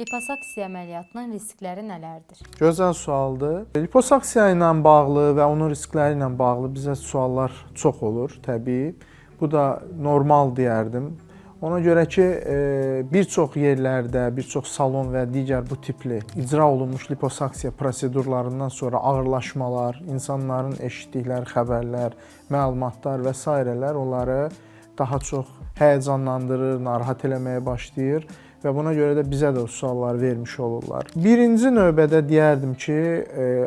Liposaksiya əməliyyatının riskləri nələrdir? Gözəl sualdır. Liposaksiya ilə bağlı və onun riskləri ilə bağlı bizə suallar çox olur, təbii. Bu da normal deyərdim. Ona görə ki, bir çox yerlərdə, bir çox salon və digər bu tipli icra olunmuş liposaksiya prosedurlarından sonra ağırlaşmalar, insanların eşitdikləri xəbərlər, məlumatlar və s. onları daha çox həyəcanlandırır, narahat eləməyə başlayır və buna görə də bizə də o suallar vermiş olurlar. Birinci növbədə deyərdim ki,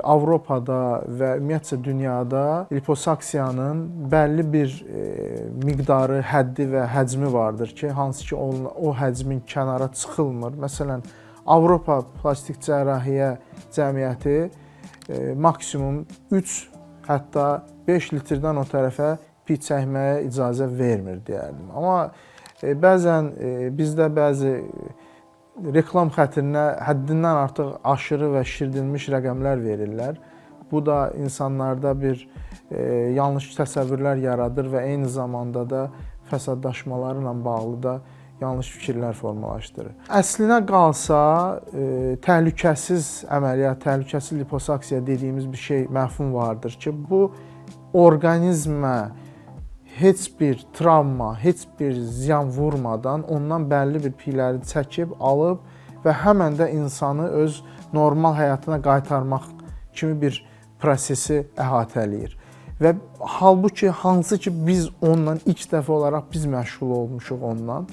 Avropada və ümumiyyətcə dünyada liposaksiyanın bəlli bir miqdarı, həddi və həcmi vardır ki, hansı ki o həcmin kənara çıxılmır. Məsələn, Avropa Plastik Cərrahiyyə Cəmiyyəti maksimum 3, hətta 5 litrdən o tərəfə pi çəkməyə icazə vermir deyərdim. Amma bəzən bizdə bəzi reklam xətrinə həddindən artıq aşırı və şişirdilmiş rəqəmlər verirlər. Bu da insanlarda bir yanlış təsəvvürlər yaradır və eyni zamanda da fəsadlaşmaları ilə bağlı da yanlış fikirlər formalaşdırır. Əslinə qalsa, təhlükəsiz əməliyyat, təhlükəsiz liposaksiya dediyimiz bir şey məfhum vardır ki, bu orqanizmə heç bir travma, heç bir ziyan vurmadan ondan bəlli bir piyləri çəkib, alıb və həmən də insanı öz normal həyatına qaytarmaq kimi bir prosesi əhatələyir. Və halbuki hansı ki biz onunla ilk dəfə olaraq biz məşğul olmuşuq ondan.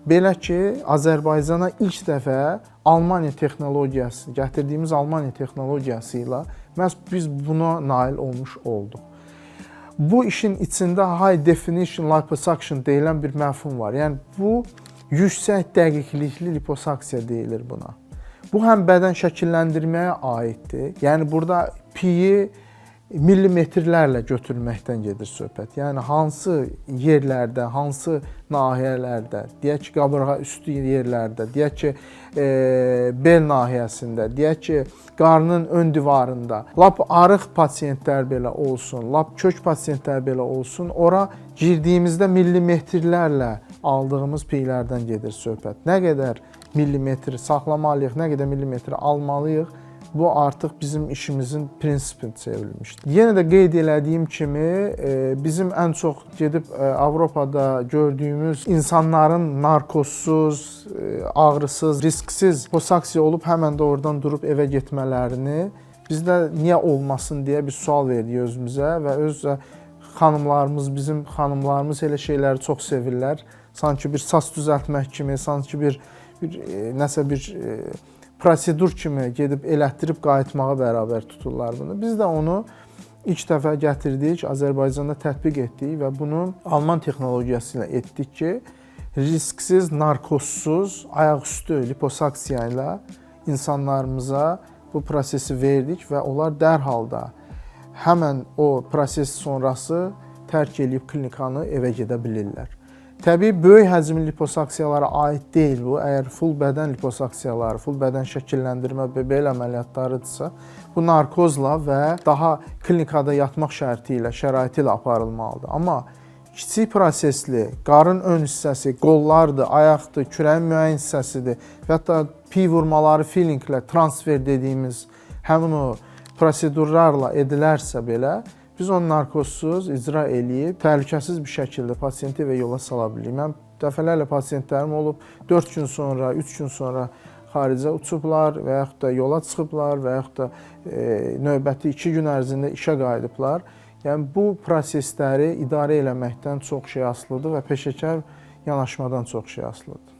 Belə ki, Azərbaycana ilk dəfə Almaniya texnologiyası, gətirdiyimiz Almaniya texnologiyası ilə məhz biz buna nail olmuş olduq. Bu işin içində high definition liposuction deyilən bir məfhum var. Yəni, bu yüksək dəqiqlikli liposaksiya deyilir buna. Bu həm bədən şəkilləndirməyə aiddir. Yəni, burada piyi millimetrlərlə götürməkdən gedir söhbət. Yəni, hansı yerlərdə, hansı nahiyələrdə, deyək ki, qabırğa üstü yerlərdə, deyək ki, bel nahiyəsində, deyək ki, qarnın ön divarında, lap arıq pasiyentlər belə olsun, lap kök pasiyentlər belə olsun, ora girdiyimizdə millimetrlərlə aldığımız piylərdən gedir söhbət. Nə qədər millimetr saxlamalıyıq, nə qədər millimetr almalıyıq, bu artıq bizim işimizin prinsipinə çevrilmişdir. Yenə də qeyd elədiyim kimi, bizim ən çox gedib Avropada gördüyümüz insanların narkozsuz, ağrısız, risksiz liposaksiya olub həmən də oradan durub evə getmələrini bizdə niyə olmasın deyə bir sual verdik özümüzə və özə xanımlarımız, bizim xanımlarımız elə şeyləri çox sevirlər. Sanki bir saç düzəltmək kimi, sanki bir nəsə bir prosedur kimi gedib elətdirib qayıtmağa bərabər tuturlar bunu. Biz də onu ilk dəfə gətirdik, Azərbaycanda tətbiq etdik və bunu Alman texnologiyası ilə etdik ki, risksiz, narkozsuz, ayaqüstü liposaksiya ilə insanlarımıza bu prosesi verdik və onlar dərhal da həmən o proses sonrası tərk edib klinikanı evə gedə bilirlər. Təbii, böyük həcmli liposaksiyalara aid deyil bu. Əgər full bədən liposaksiyaları, full bədən şəkilləndirmə və belə əməliyyatlarıdırsa, bu narkozla və daha klinikada yatmaq şərti ilə aparılmalıdır. Amma kiçik prosesli, qarın ön hissəsi, qollardır, ayaqdır, kürəyin müəyyən hissəsidir və hətta pi vurmaları fillinglə transfer dediyimiz həmin o prosedurlarla edilərsə belə, biz onu narkozsuz icra eləyib, təhlükəsiz bir şəkildə pasiyenti evə yola sala bilirik. Mən dəfələrlə pasiyentlərim olub, 4 gün sonra, 3 gün sonra xaricə uçublar və yaxud da yola çıxıblar və yaxud da növbəti 2 gün ərzində işə qayıdıblar. Yəni, bu prosesləri idarə eləməkdən çox şey asılıdır və peşəkar yanaşmadan çox şey asılıdır.